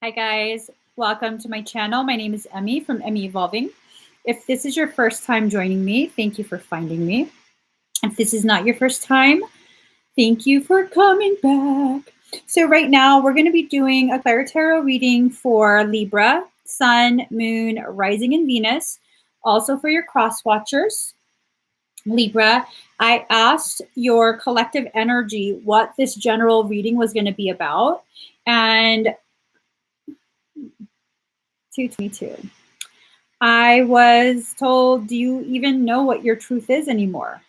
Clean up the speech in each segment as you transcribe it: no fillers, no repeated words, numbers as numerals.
Hi guys, welcome to my channel. My name is Emmy from Emmy Evolving. If this is your first time joining me, thank you for finding me. If this is not your first time, thank you for coming back. So right now we're going to be doing a tarot reading for Libra, Sun, Moon, Rising, and Venus. Also for your cross watchers. Libra, I asked your collective energy what this general reading was going to be about. And 222. I was told, do you even know what your truth is anymore?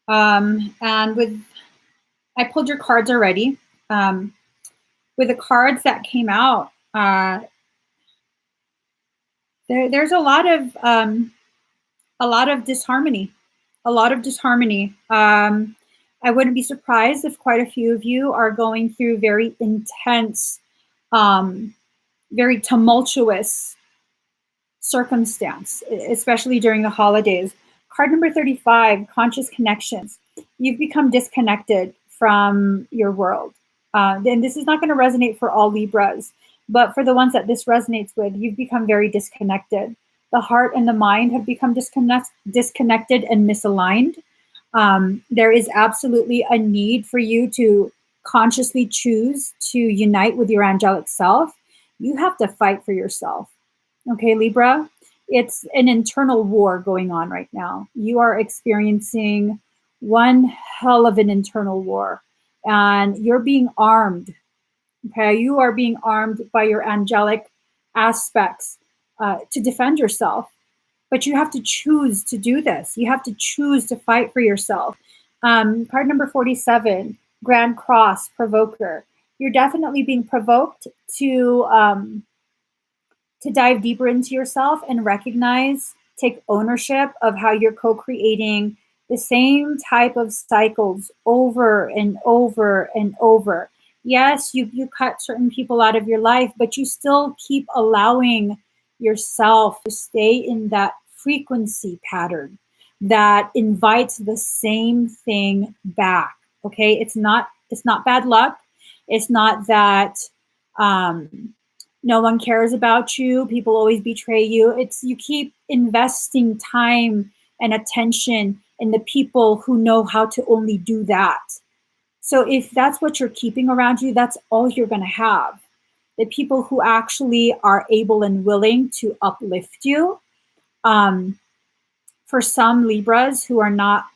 And I pulled your cards already. With the cards that came out, there's a lot of disharmony, I wouldn't be surprised if quite a few of you are going through very intense, very tumultuous circumstance, especially during the holidays. Card number 35, conscious connections. You've become disconnected from your world. And this is not going to resonate for all Libras, but for the ones that this resonates with, you've become very disconnected. The heart and the mind have become disconnected and misaligned. There is absolutely a need for you to consciously choose to unite with your angelic self. You have to fight for yourself. Okay, Libra, it's an internal war going on right now. You are experiencing one hell of an internal war, and you're being armed. Okay, you are being armed by your angelic aspects to defend yourself. But you have to choose to do this. You have to choose to fight for yourself. Card number 47, Grand Cross, Provoker. You're definitely being provoked to dive deeper into yourself and recognize, take ownership of how you're co-creating the same type of cycles over and over and over. Yes, you cut certain people out of your life, but you still keep allowing yourself to stay in that frequency pattern that invites the same thing back. Okay, it's not bad luck. It's not that no one cares about you. People always betray you. It's you keep investing time and attention in the people who know how to only do that. So if that's what you're keeping around you, that's all you're going to have. The people who actually are able and willing to uplift you. For some Libras who are not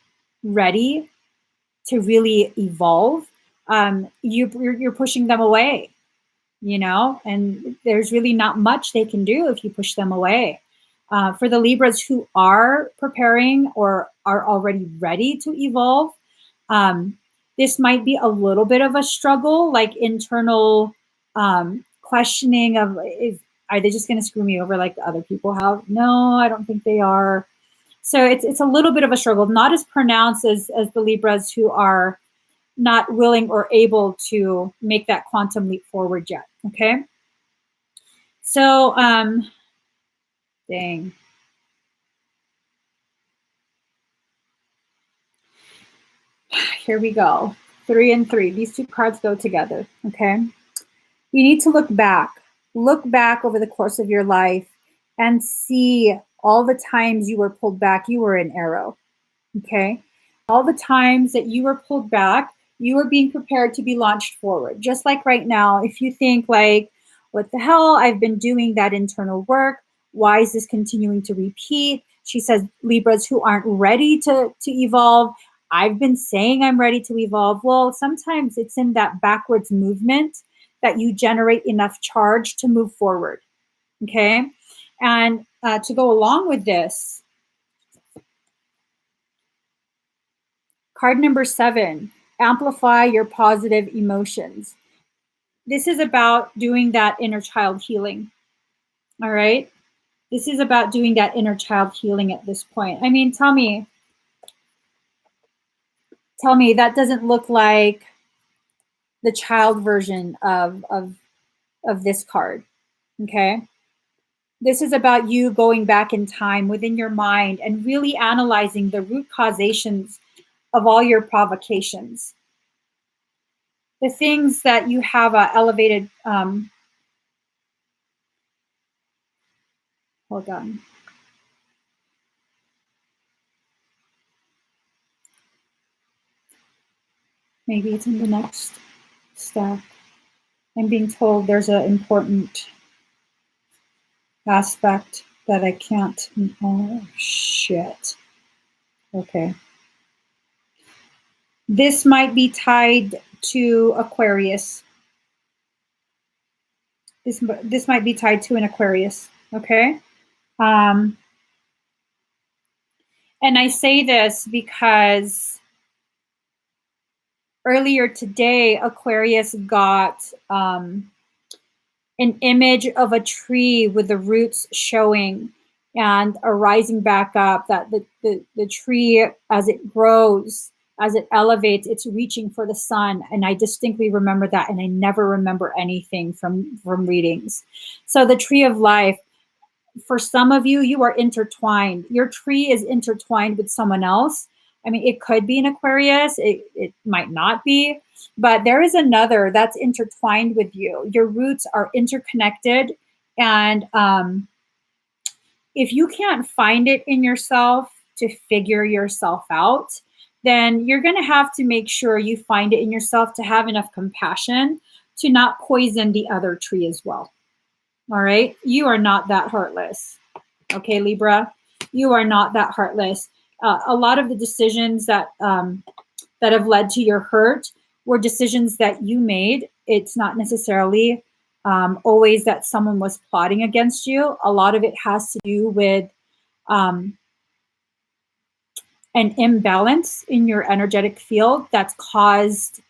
ready to really evolve, you're pushing them away. And there's really not much they can do if you push them away. For the Libras who are preparing or are already ready to evolve, this might be a little bit of a struggle, like internal questioning of, are they just going to screw me over like the other people have? No, I don't think they are. So it's a little bit of a struggle, not as pronounced as the Libras who are not willing or able to make that quantum leap forward yet. Okay. So, dang. Here we go. 3 and 3. These two cards go together. Okay. You need to look back over the course of your life and see all the times you were pulled back. You were an arrow. Okay. All the times that you were pulled back, you were being prepared to be launched forward. Just like right now, if you think like, what the hell, I've been doing that internal work. Why is this continuing to repeat? She says, Libras who aren't ready to evolve. I've been saying I'm ready to evolve. Well, sometimes it's in that backwards movement that you generate enough charge to move forward. Okay. And to go along with this, card number 7, amplify your positive emotions. This is about doing that inner child healing. All right. This is about doing that inner child healing at this point. I mean, tell me, that doesn't look like the child version of this card. Okay. This is about you going back in time within your mind and really analyzing the root causations of all your provocations. the things that you have elevated, hold on. Maybe it's in the next step. I'm being told there's an important aspect that I can't, oh shit. Okay. This might be tied to Aquarius. This might be tied to an Aquarius, okay? And I say this because earlier today, Aquarius got an image of a tree with the roots showing and are rising back up, that the tree, as it grows, as it elevates, it's reaching for the sun. And I distinctly remember that, and I never remember anything from readings. So the tree of life, for some of you, you are intertwined. Your tree is intertwined with someone else. I mean, it could be an Aquarius, it might not be, but there is another that's intertwined with you. Your roots are interconnected. And if you can't find it in yourself to figure yourself out, then you're going to have to make sure you find it in yourself to have enough compassion to not poison the other tree as well. All right? You are not that heartless. Okay, Libra? You are not that heartless. A lot of the decisions that have led to your hurt were decisions that you made. It's not necessarily always that someone was plotting against you. A lot of it has to do with an imbalance in your energetic field that's caused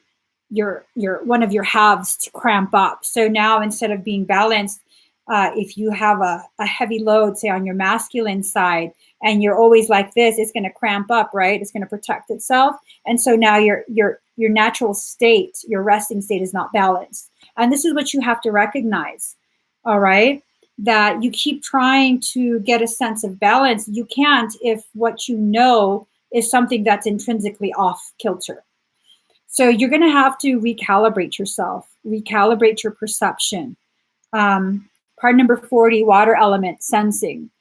your one of your halves to cramp up. So now, instead of being balanced, if you have a heavy load, say on your masculine side, and you're always like this, it's going to cramp up, right? It's going to protect itself. And so now your natural state, your resting state, is not balanced. And this is what you have to recognize, all right? That you keep trying to get a sense of balance. You can't if what you know is something that's intrinsically off kilter. So you're going to have to recalibrate yourself, recalibrate your perception. Part number 40, water element, sensing.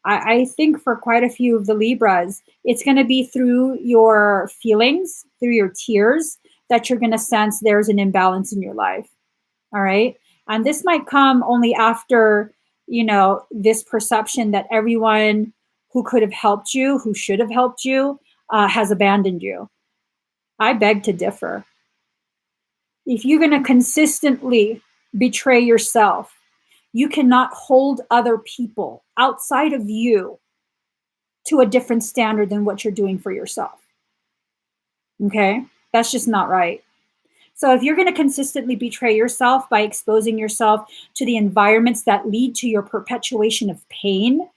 I think for quite a few of the Libras, it's going to be through your feelings, through your tears, that you're going to sense there's an imbalance in your life. All right. And this might come only after, this perception that everyone who could have helped you, who should have helped you, has abandoned you. I beg to differ. If you're going to consistently betray yourself, you cannot hold other people outside of you to a different standard than what you're doing for yourself. Okay? That's just not right. So if you're going to consistently betray yourself by exposing yourself to the environments that lead to your perpetuation of pain,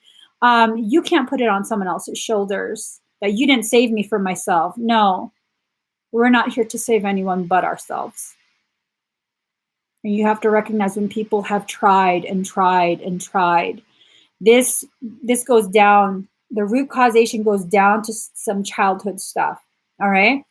you can't put it on someone else's shoulders that you didn't save me from myself. No, we're not here to save anyone but ourselves. And you have to recognize when people have tried and tried and tried. This goes down, the root causation goes down to some childhood stuff. All right.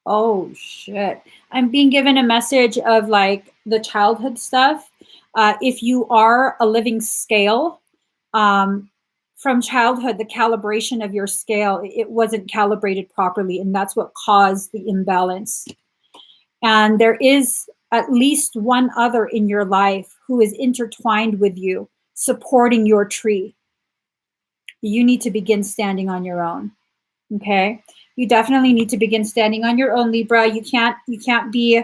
Oh shit. I'm being given a message of like the childhood stuff. If you are a living scale, from childhood, the calibration of your scale, it wasn't calibrated properly, and that's what caused the imbalance. And there is at least one other in your life who is intertwined with you, supporting your tree. You need to begin standing on your own. Okay? You definitely need to begin standing on your own, Libra. You can't be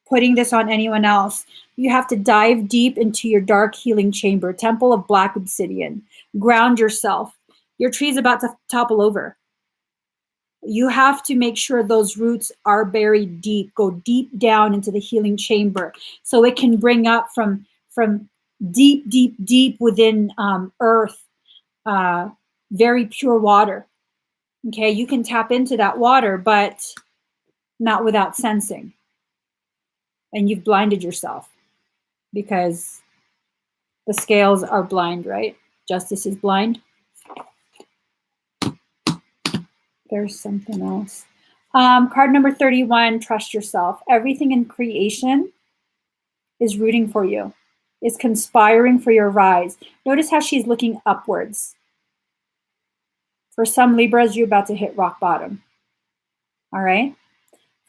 putting this on anyone else. You have to dive deep into your dark healing chamber, temple of black obsidian. Ground yourself. Your tree is about to topple over. You have to make sure those roots are buried deep. Go deep down into the healing chamber so it can bring up from deep, deep, deep within earth, very pure water. Okay, you can tap into that water, but not without sensing. And you've blinded yourself because the scales are blind, right? Justice is blind. There's something else. Card number 31, trust yourself. Everything in creation is rooting for you, is conspiring for your rise. Notice how she's looking upwards. For some Libras, you're about to hit rock bottom. All right?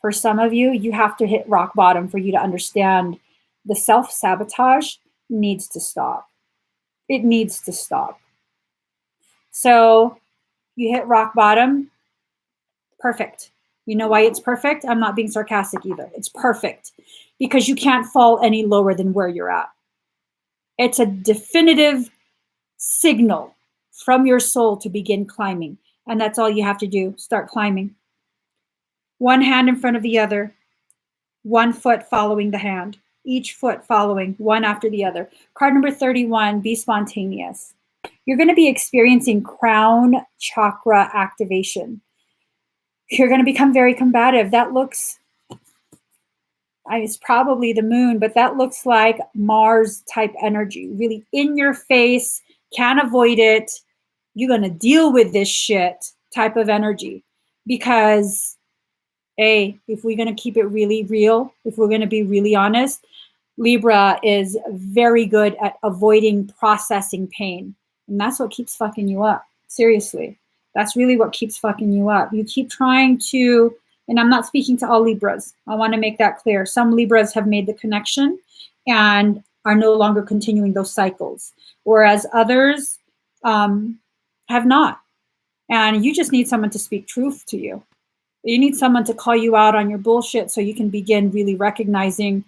For some of you, you have to hit rock bottom for you to understand the self-sabotage needs to stop. It needs to stop. So you hit rock bottom, perfect. You know why it's perfect? I'm not being sarcastic either. It's perfect because you can't fall any lower than where you're at. It's a definitive signal from your soul to begin climbing. And that's all you have to do. Start climbing. One hand in front of the other, one foot following the hand, each foot following one after the other. Card number 31, be spontaneous. You're going to be experiencing crown chakra activation. You're going to become very combative. That looks, it's probably the moon, but that looks like Mars type energy, really in your face, can't avoid it. You're going to deal with this shit type of energy because, A, if we're going to keep it really real, if we're going to be really honest, Libra is very good at avoiding processing pain. And that's what keeps fucking you up. Seriously. That's really what keeps fucking you up. You keep trying to, and I'm not speaking to all Libras. I want to make that clear. Some Libras have made the connection and are no longer continuing those cycles, whereas others have not. And you just need someone to speak truth to you. You need someone to call you out on your bullshit so you can begin really recognizing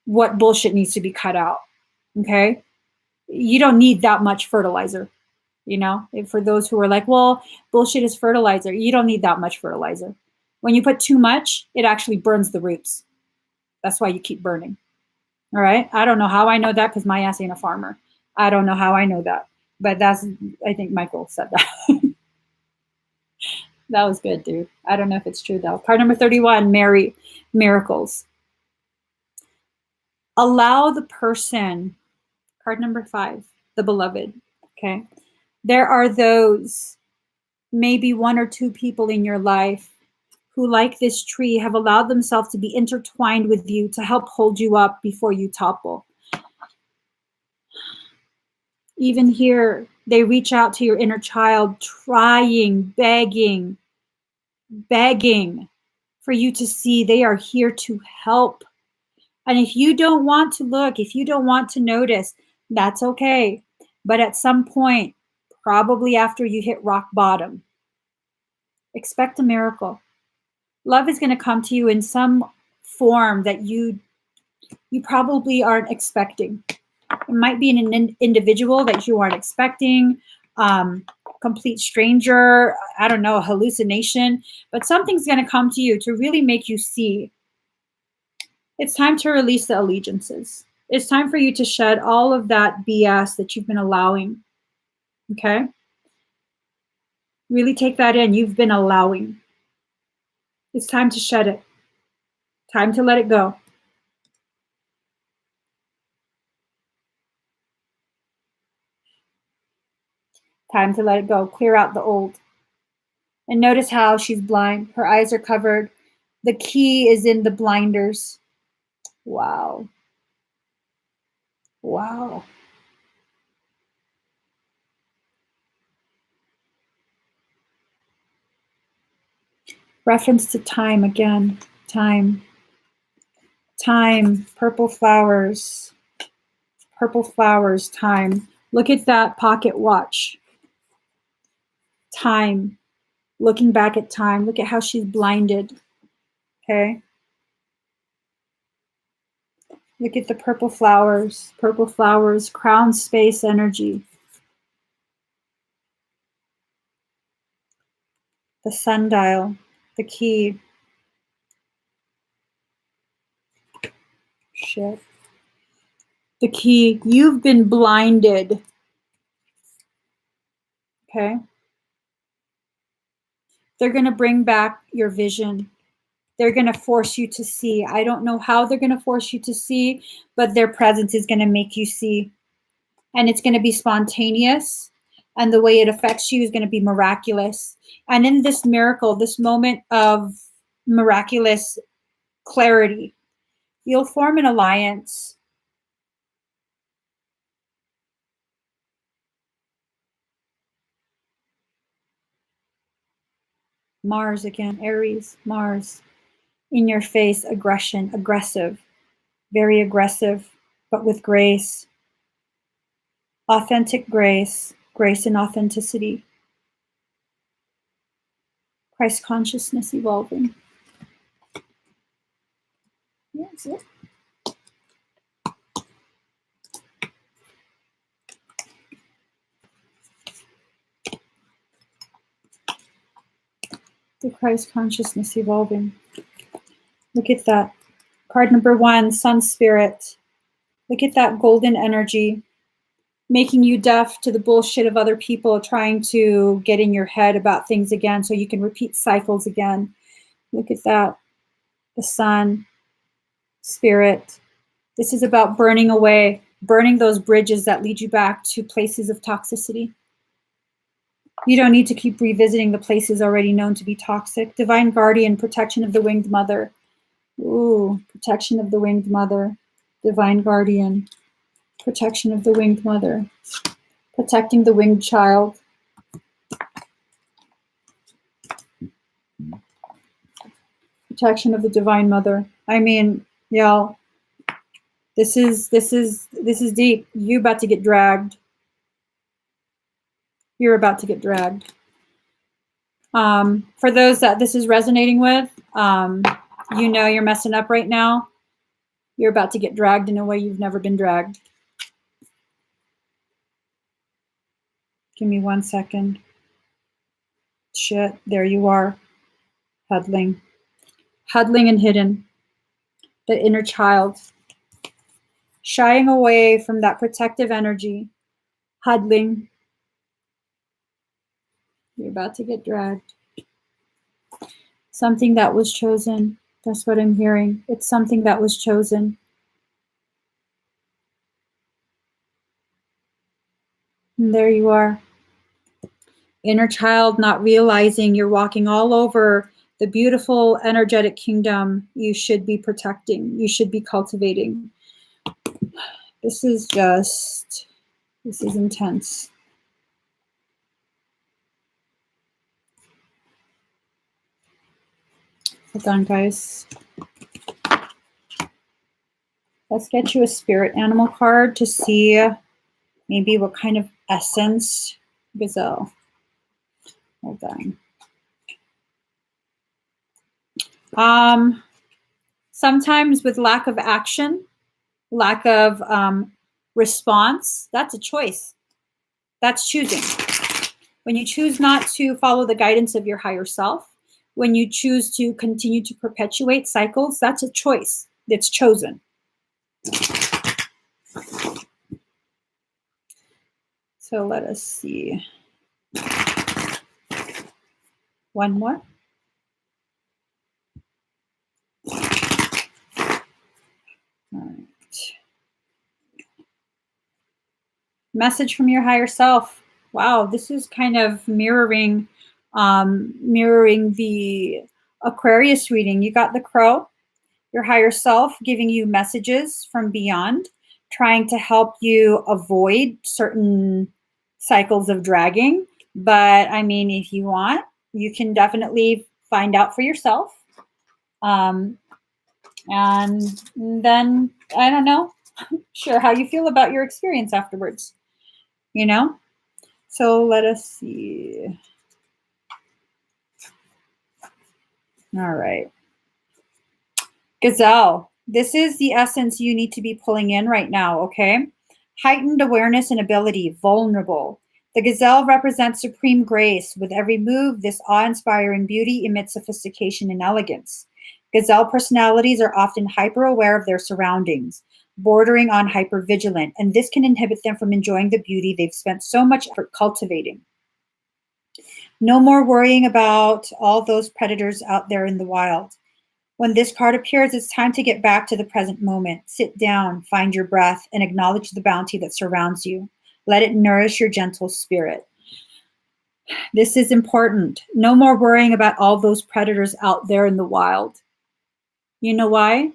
what bullshit needs to be cut out. Okay? You don't need that much fertilizer. You know, for those who are like, well, bullshit is fertilizer. You don't need that much fertilizer. When you put too much, it actually burns the roots. That's why you keep burning. All right. I don't know how I know that because my ass ain't a farmer. I don't know how I know that. But I think Michael said that. That was good, dude. I don't know if it's true though. Card number 31, miracles. Allow the person, card number 5, the beloved. Okay. There are those, maybe 1 or 2 people in your life who, like this tree, have allowed themselves to be intertwined with you to help hold you up before you topple. Even here, they reach out to your inner child, trying, begging for you to see they are here to help. And if you don't want to look, if you don't want to notice, that's okay. But at some point, probably after you hit rock bottom, expect a miracle. Love is going to come to you in some form that you probably aren't expecting. It might be an individual that you aren't expecting, complete stranger, I don't know, a hallucination, but something's going to come to you to really make you see. It's time to release the allegiances. It's time for you to shed all of that BS that you've been allowing. Okay? Really take that in. You've been allowing. It's time to shed it. Time to let it go. Time to let it go. Clear out the old. And notice how she's blind. Her eyes are covered. The key is in the blinders. Wow. Wow. Reference to time again. Time. Time. Purple flowers. Purple flowers. Time. Look at that pocket watch. Time. Looking back at time. Look at how she's blinded. Okay. Look at the purple flowers. Purple flowers. Crown space energy. The sundial. The key. Shit. The key. You've been blinded. Okay. They're going to bring back your vision. They're going to force you to see. I don't know how they're going to force you to see, but their presence is going to make you see. And it's going to be spontaneous. And the way it affects you is going to be miraculous. And in this miracle, this moment of miraculous clarity, you'll form an alliance. Mars again, Aries, Mars. In your face, aggression, aggressive, very aggressive, but with grace. Authentic grace, grace and authenticity. Christ consciousness evolving. That's it. The Christ consciousness evolving. Look at that. Card number 1, Sun Spirit. Look at that golden energy, making you deaf to the bullshit of other people trying to get in your head about things again so you can repeat cycles again. Look at that. The Sun Spirit. This is about burning away, burning those bridges that lead you back to places of toxicity. You don't need to keep revisiting the places already known to be toxic. Divine Guardian, protection of the winged mother. Ooh, protection of the winged mother. Divine Guardian, protection of the winged mother. Protecting the winged child. Protection of the divine mother. I mean, y'all, this is deep. You about to get dragged. You're about to get dragged. For those that this is resonating with, you know you're messing up right now. You're about to get dragged in a way you've never been dragged. Give me 1 second. Shit, there you are. Huddling. Huddling and hidden. The inner child. Shying away from that protective energy. Huddling. You're about to get dragged. Something that was chosen. That's what I'm hearing. It's something that was chosen. And there you are. Inner child not realizing you're walking all over the beautiful energetic kingdom you should be protecting, you should be cultivating. This is intense. Hold on, guys. Let's get you a spirit animal card to see maybe what kind of essence. Gazelle. Hold on. Sometimes with lack of action, lack of response, that's a choice. That's choosing. When you choose not to follow the guidance of your higher self, when you choose to continue to perpetuate cycles, that's a choice that's chosen. So let us see. One more. All right. Message from your higher self. Wow, this is kind of mirroring the Aquarius reading. You got the Crow, your higher self giving you messages from beyond, trying to help you avoid certain cycles of dragging. But I mean, if you want, you can definitely find out for yourself. And then, I don't know, sure how you feel about your experience afterwards, you know? So let us see. All right. Gazelle, this is the essence you need to be pulling in right now, okay? Heightened awareness and ability, vulnerable. The gazelle represents supreme grace. With every move, this awe-inspiring beauty emits sophistication and elegance. Gazelle personalities are often hyper-aware of their surroundings, bordering on hyper-vigilant, and this can inhibit them from enjoying the beauty they've spent so much effort cultivating. No more worrying about all those predators out there in the wild. When this card appears, it's time to get back to the present moment. Sit down, find your breath, and acknowledge the bounty that surrounds you. Let it nourish your gentle spirit. This is important. No more worrying about all those predators out there in the wild. You know why?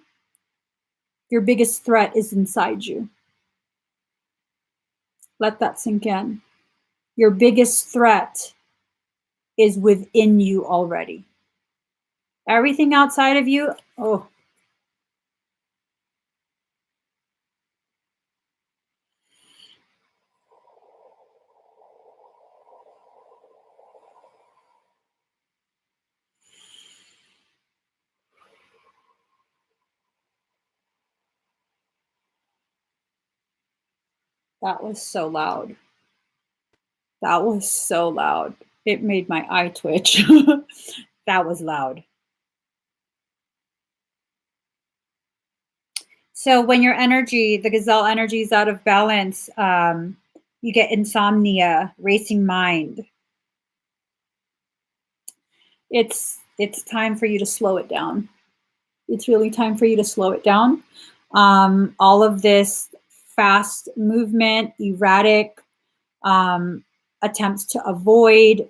Your biggest threat is inside you. Let that sink in. Your biggest threat is within you already. Everything outside of you, oh. That was so loud. That was so loud. It made my eye twitch. That was loud. So when your energy, the gazelle energy is out of balance, you get insomnia, racing mind. It's time for you to slow it down. It's really time for you to slow it down. All of this fast movement, erratic attempts to avoid,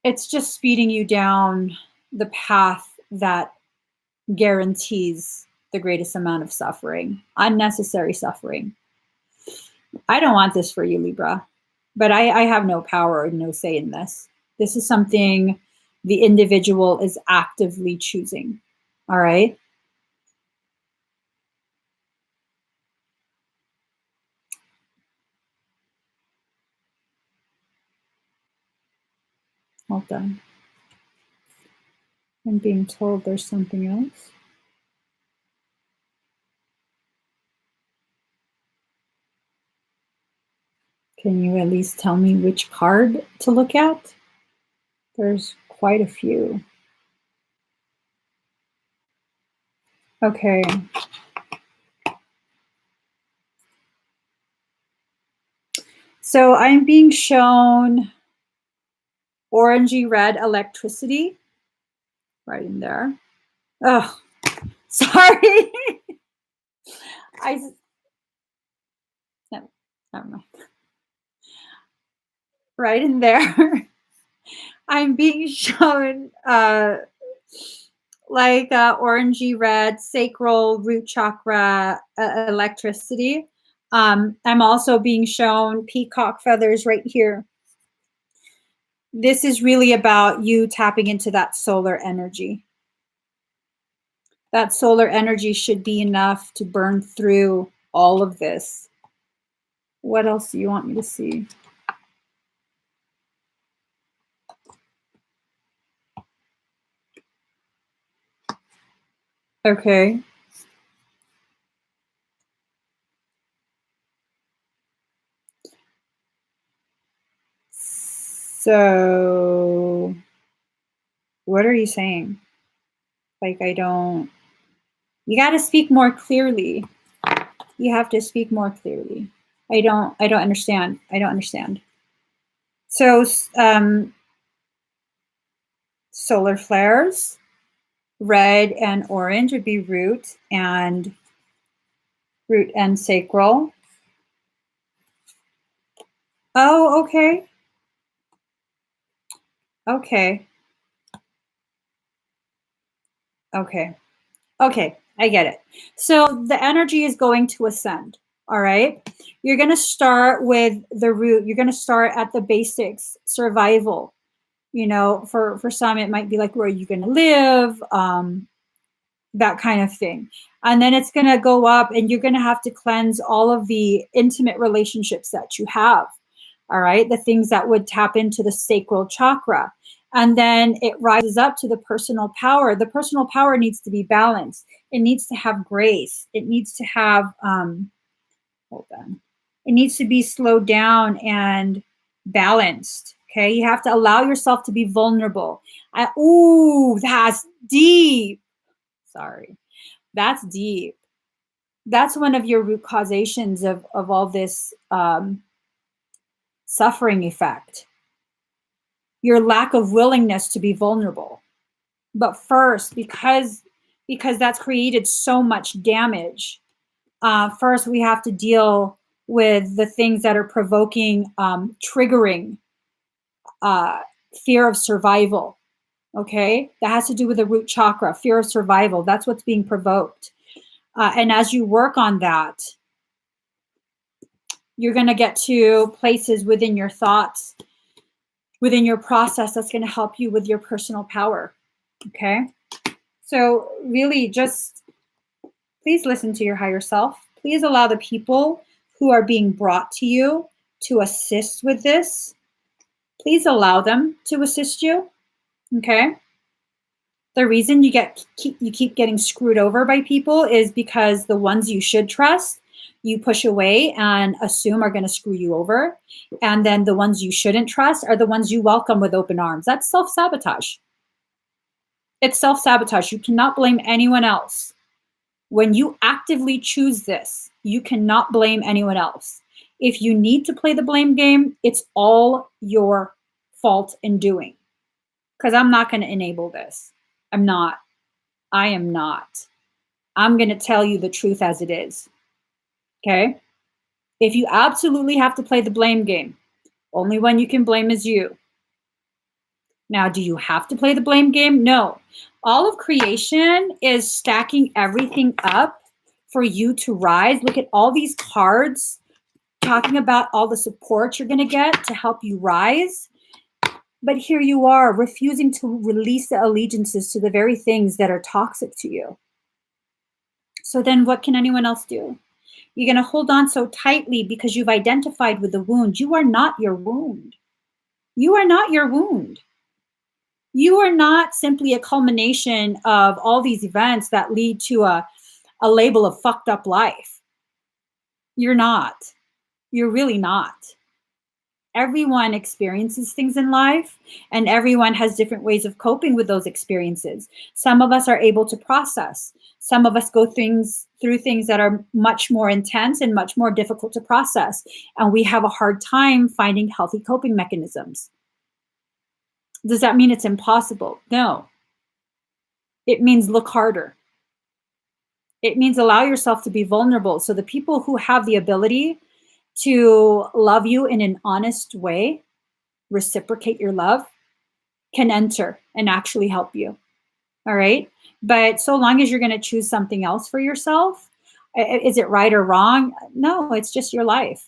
it's just speeding you down the path that guarantees the greatest amount of suffering, unnecessary suffering. I don't want this for you, Libra, but I have no power or no say in this. This is something the individual is actively choosing. All right. Hold on. I'm being told there's something else. Can you at least tell me which card to look at? There's quite a few. Okay. So I'm being shown orangey red electricity right in there. Oh, sorry. No, never mind. Right in there. I'm being shown like orangey red sacral root chakra electricity. I'm also being shown peacock feathers right here. This is really about you tapping into that solar energy. That solar energy should be enough to burn through all of this. What else do you want me to see? Okay. So, what are you saying? Like, I don't, you got to speak more clearly. You have to speak more clearly. I don't understand. I don't understand. So, solar flares, red and orange would be root and sacral. Oh, okay. Okay. Okay. Okay, I get it. So the energy is going to ascend. All right. You're going to start with the root. You're going to start at the basics, survival. You know, for some, it might be like, where are you going to live? That kind of thing. And then it's going to go up, and you're going to have to cleanse all of the intimate relationships that you have. All right. The things that would tap into the sacral chakra. And then it rises up to the personal power. The personal power needs to be balanced. It needs to have grace. It needs to have, hold on. It needs to be slowed down and balanced. Okay. You have to allow yourself to be vulnerable. Ooh, that's deep. Sorry. That's deep. That's one of your root causations of all this suffering effect. Your lack of willingness to be vulnerable. But first, because that's created so much damage, first we have to deal with the things that are provoking, triggering fear of survival. Okay, that has to do with the root chakra, fear of survival. That's what's being provoked. And as you work on that, you're going to get to places within your thoughts, within your process, that's going to help you with your personal power. Okay, so really just please listen to your higher self. Please allow the people who are being brought to you to assist with this. Please allow them to assist you. Okay. The reason you keep getting screwed over by people is because the ones you should trust, you push away and assume are going to screw you over. And then the ones you shouldn't trust are the ones you welcome with open arms. That's self-sabotage. It's self-sabotage. You cannot blame anyone else. When you actively choose this, you cannot blame anyone else. If you need to play the blame game, it's all your fault in doing. Because I'm not going to enable this. I'm not. I am not. I'm going to tell you the truth as it is. Okay? If you absolutely have to play the blame game, only one you can blame is you. Now, do you have to play the blame game? No. All of creation is stacking everything up for you to rise. Look at all these cards talking about all the support you're going to get to help you rise. But here you are refusing to release the allegiances to the very things that are toxic to you. So then what can anyone else do? You're going to hold on so tightly because you've identified with the wound. You are not your wound. You are not your wound. You are not simply a culmination of all these events that lead to a label of fucked up life. You're not. You're really not. Everyone experiences things in life, and everyone has different ways of coping with those experiences. Some of us are able to process. Some of us go through things that are much more intense and much more difficult to process, and we have a hard time finding healthy coping mechanisms. Does that mean it's impossible? No. It means look harder. It means allow yourself to be vulnerable. So the people who have the ability to love you in an honest way, reciprocate your love, can enter and actually help you. All right. But so long as you're going to choose something else for yourself, is it right or wrong? No, it's just your life.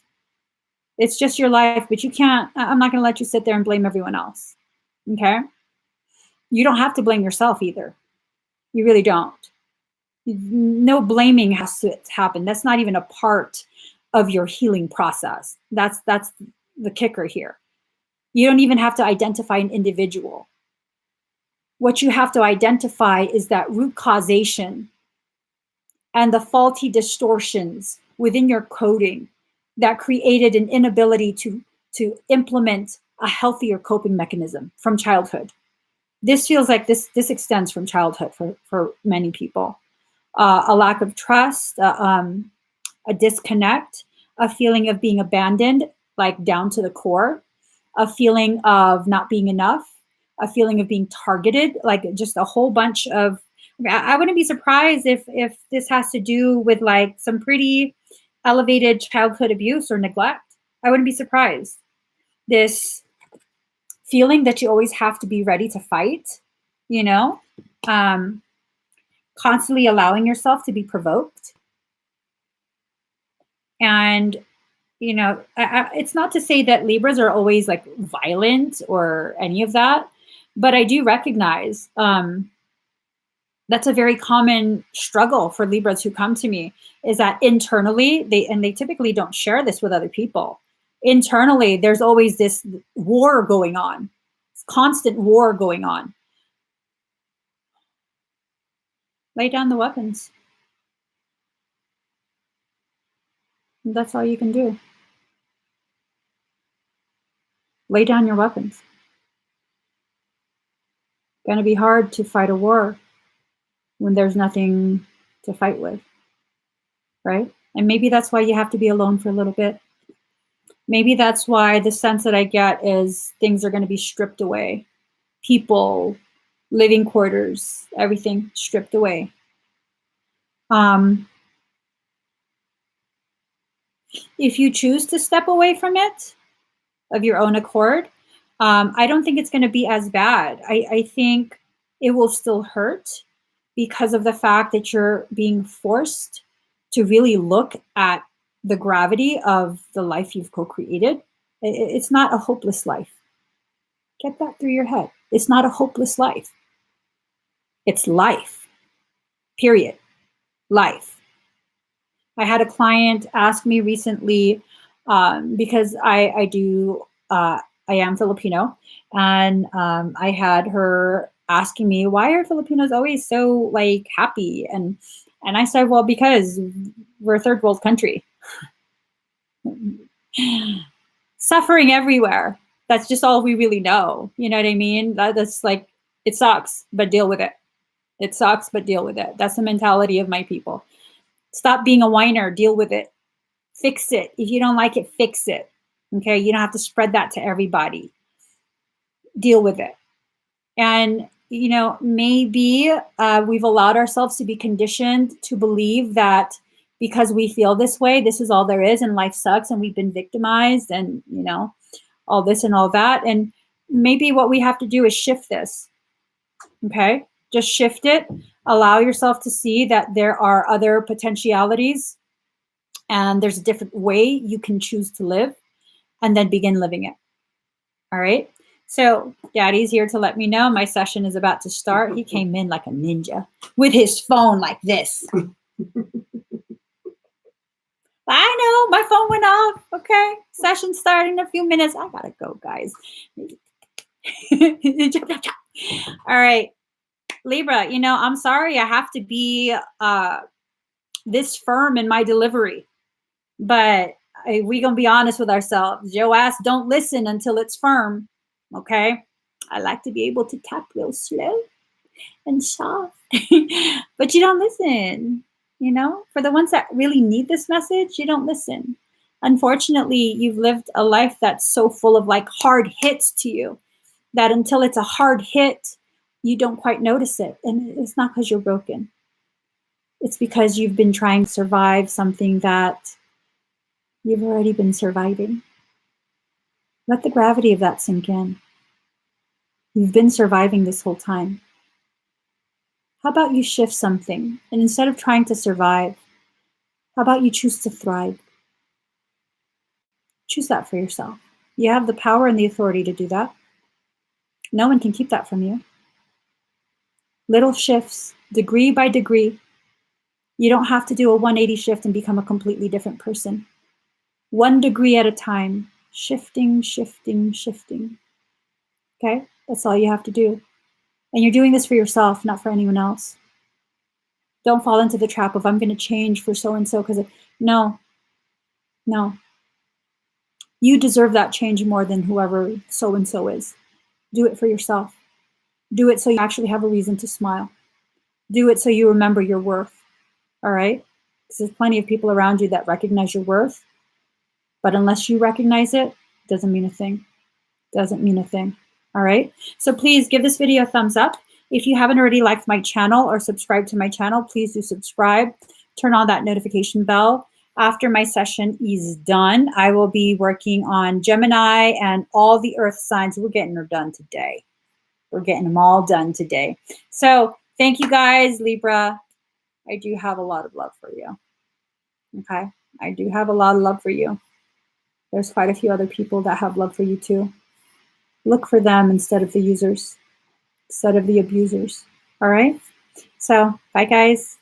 It's just your life, but you can't, I'm not going to let you sit there and blame everyone else. Okay. You don't have to blame yourself either. You really don't. No blaming has to happen. That's not even a part of your healing process. That's the kicker here. You don't even have to identify an individual. What you have to identify is that root causation and the faulty distortions within your coding that created an inability to implement a healthier coping mechanism from childhood. This feels like this extends from childhood for many people. A lack of trust, a disconnect, a feeling of being abandoned, like down to the core, a feeling of not being enough, a feeling of being targeted, like just a whole bunch of, I wouldn't be surprised if this has to do with like some pretty elevated childhood abuse or neglect. I wouldn't be surprised. This feeling that you always have to be ready to fight, you know, constantly allowing yourself to be provoked. And, you know, it's not to say that Libras are always like violent or any of that, but I do recognize that's a very common struggle for Libras who come to me, is that internally, they typically don't share this with other people. Internally, there's always this war going on, constant war going on. Lay down the weapons. That's all you can do. Lay down your weapons. It's going to be hard to fight a war when there's nothing to fight with, right? And maybe that's why you have to be alone for a little bit. Maybe that's why the sense that I get is things are going to be stripped away. People, living quarters, everything stripped away. If you choose to step away from it of your own accord, I don't think it's going to be as bad. I think it will still hurt because of the fact that you're being forced to really look at the gravity of the life you've co-created. It's not a hopeless life. Get that through your head. It's not a hopeless life. It's life, period. Life. I had a client ask me recently, because I am Filipino, and I had her asking me, why are Filipinos always so like happy? And I said, well, because we're a third world country. Suffering everywhere. That's just all we really know. You know what I mean? That's like, it sucks, but deal with it. It sucks, but deal with it. That's the mentality of my people. Stop being a whiner, deal with it. Fix it. If you don't like it, fix it. Okay, you don't have to spread that to everybody. Deal with it. And, you know, maybe we've allowed ourselves to be conditioned to believe that because we feel this way, this is all there is, and life sucks, and we've been victimized, and, you know, all this and all that. And maybe what we have to do is shift this. Okay, just shift it. Allow yourself to see that there are other potentialities, and there's a different way you can choose to live, and then begin living it. All right. So Daddy's here to let me know my session is about to start. He came in like a ninja with his phone like this. I know, my phone went off. Okay, session starting in a few minutes. I gotta go, guys. All right, Libra, you know, I'm sorry I have to be this firm in my delivery, but we gonna be honest with ourselves. Your ass don't listen until it's firm. Okay, I like to be able to tap real slow and soft, but you don't listen. You know, for the ones that really need this message, you don't listen. Unfortunately, you've lived a life that's so full of like hard hits to you that until it's a hard hit, you don't quite notice it. And it's not because you're broken. It's because you've been trying to survive something that you've already been surviving. Let the gravity of that sink in. You've been surviving this whole time. How about you shift something? And instead of trying to survive, how about you choose to thrive? Choose that for yourself. You have the power and the authority to do that. No one can keep that from you. Little shifts, degree by degree. You don't have to do a 180 shift and become a completely different person. 1 degree at a time, shifting, shifting, shifting. Okay? That's all you have to do. And you're doing this for yourself, not for anyone else. Don't fall into the trap of, I'm going to change for so-and-so because no. You deserve that change more than whoever so-and-so is. Do it for yourself. Do it so you actually have a reason to smile. Do it so you remember your worth. All right? Because there's plenty of people around you that recognize your worth. But unless you recognize it, doesn't mean a thing. Doesn't mean a thing. All right? So please give this video a thumbs up. If you haven't already liked my channel or subscribed to my channel, please do subscribe. Turn on that notification bell. After my session is done, I will be working on Gemini and all the earth signs. We're getting them done today. We're getting them all done today. So thank you guys, Libra. I do have a lot of love for you. Okay? I do have a lot of love for you. There's quite a few other people that have love for you too. Look for them instead of the users, instead of the abusers. All right? So bye, guys.